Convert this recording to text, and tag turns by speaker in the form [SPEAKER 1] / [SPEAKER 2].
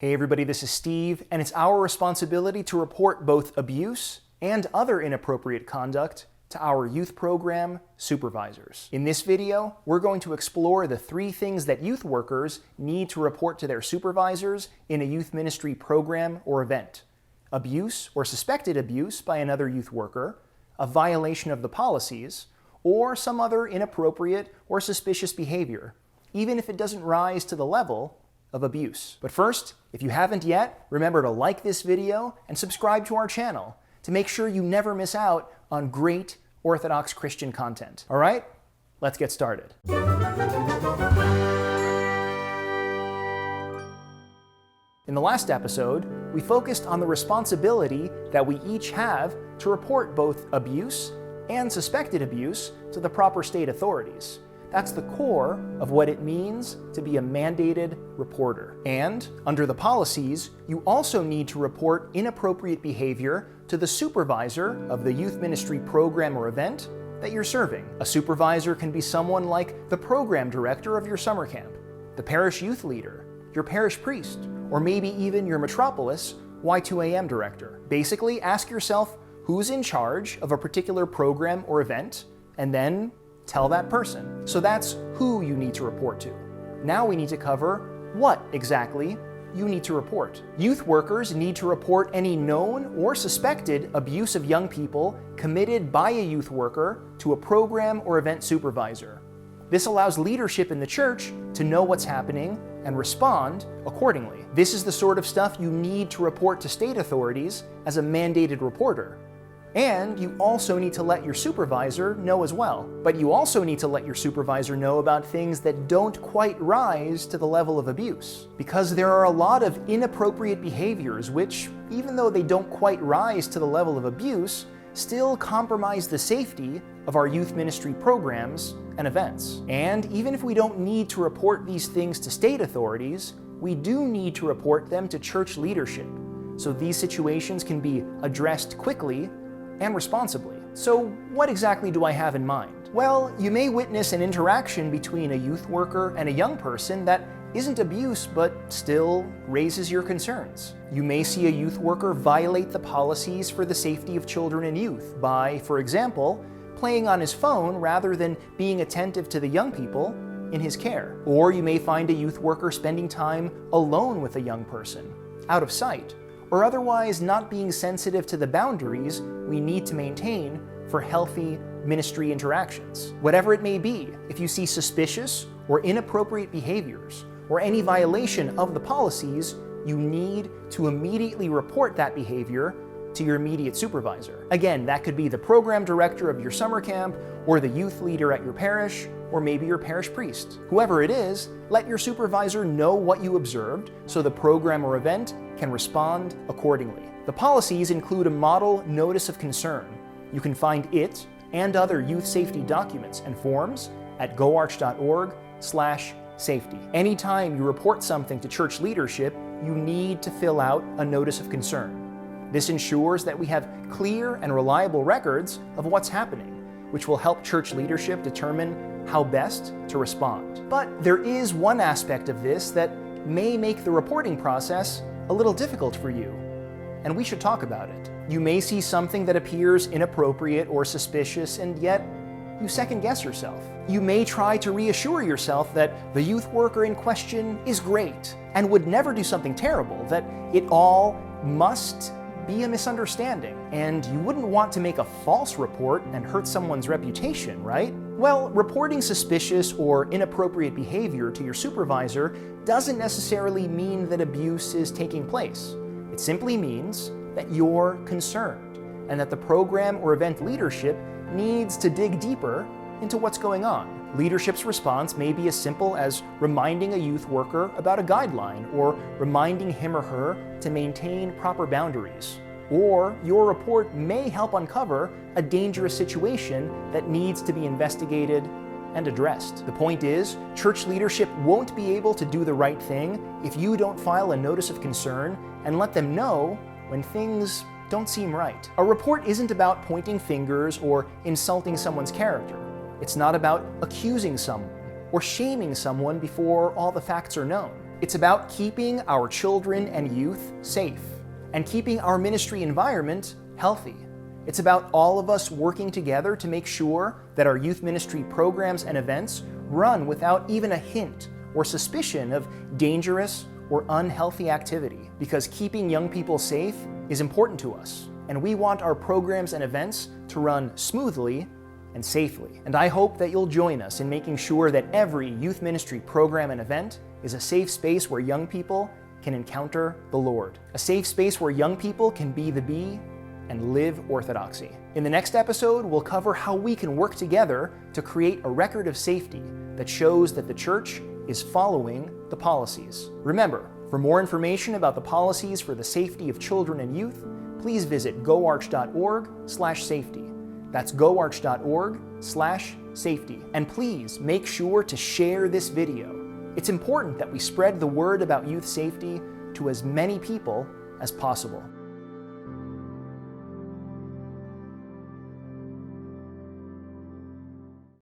[SPEAKER 1] Hey everybody, this is Steve, and it's our responsibility to report both abuse and other inappropriate conduct to our youth program supervisors. In this video, we're going to explore the 3 things that youth workers need to report to their supervisors in a youth ministry program or event: abuse or suspected abuse by another youth worker, a violation of the policies, or some other inappropriate or suspicious behavior, even if it doesn't rise to the level of abuse. But first, if you haven't yet, remember to like this video and subscribe to our channel to make sure you never miss out on great Orthodox Christian content. All right, let's get started. In the last episode, we focused on the responsibility that we each have to report both abuse and suspected abuse to the proper state authorities. That's the core of what it means to be a mandated reporter. And under the policies, you also need to report inappropriate behavior to the supervisor of the youth ministry program or event that you're serving. A supervisor can be someone like the program director of your summer camp, the parish youth leader, your parish priest, or maybe even your metropolis Y2AM director. Basically, ask yourself who's in charge of a particular program or event, and then tell that person. So that's who you need to report to. Now we need to cover what exactly you need to report. Youth workers need to report any known or suspected abuse of young people committed by a youth worker to a program or event supervisor. This allows leadership in the church to know what's happening and respond accordingly. This is the sort of stuff you need to report to state authorities as a mandated reporter. And you also need to let your supervisor know as well. But you also need to let your supervisor know about things that don't quite rise to the level of abuse. Because there are a lot of inappropriate behaviors which, even though they don't quite rise to the level of abuse, still compromise the safety of our youth ministry programs and events. And even if we don't need to report these things to state authorities, we do need to report them to church leadership, so these situations can be addressed quickly and responsibly. So what exactly do I have in mind? Well, you may witness an interaction between a youth worker and a young person that isn't abuse but still raises your concerns. You may see a youth worker violate the policies for the safety of children and youth by, for example, playing on his phone rather than being attentive to the young people in his care. Or you may find a youth worker spending time alone with a young person, out of sight, or otherwise not being sensitive to the boundaries we need to maintain for healthy ministry interactions. Whatever it may be, if you see suspicious or inappropriate behaviors or any violation of the policies, you need to immediately report that behavior to your immediate supervisor. Again, that could be the program director of your summer camp, or the youth leader at your parish, or maybe your parish priest. Whoever it is, let your supervisor know what you observed so the program or event can respond accordingly. The policies include a model notice of concern. You can find it and other youth safety documents and forms at goarch.org/safety. Anytime you report something to church leadership, you need to fill out a notice of concern. This ensures that we have clear and reliable records of what's happening, which will help church leadership determine how best to respond. But there is one aspect of this that may make the reporting process a little difficult for you, and we should talk about it. You may see something that appears inappropriate or suspicious, and yet you second guess yourself. You may try to reassure yourself that the youth worker in question is great and would never do something terrible, that it all must be a misunderstanding, and you wouldn't want to make a false report and hurt someone's reputation, right? Well, reporting suspicious or inappropriate behavior to your supervisor doesn't necessarily mean that abuse is taking place. It simply means that you're concerned and that the program or event leadership needs to dig deeper into what's going on. Leadership's response may be as simple as reminding a youth worker about a guideline, or reminding him or her to maintain proper boundaries. Or your report may help uncover a dangerous situation that needs to be investigated and addressed. The point is, church leadership won't be able to do the right thing if you don't file a notice of concern and let them know when things don't seem right. A report isn't about pointing fingers or insulting someone's character. It's not about accusing someone or shaming someone before all the facts are known. It's about keeping our children and youth safe and keeping our ministry environment healthy. It's about all of us working together to make sure that our youth ministry programs and events run without even a hint or suspicion of dangerous or unhealthy activity, because keeping young people safe is important to us, and we want our programs and events to run smoothly and safely. And I hope that you'll join us in making sure that every youth ministry program and event is a safe space where young people can encounter the Lord, a safe space where young people can be the bee and live orthodoxy. In the next episode, we'll cover how we can work together to create a record of safety that shows that the church is following the policies. Remember, for more information about the policies for the safety of children and youth, please visit goarch.org/safety. That's goarch.org/safety. And please make sure to share this video. It's important that we spread the word about youth safety to as many people as possible.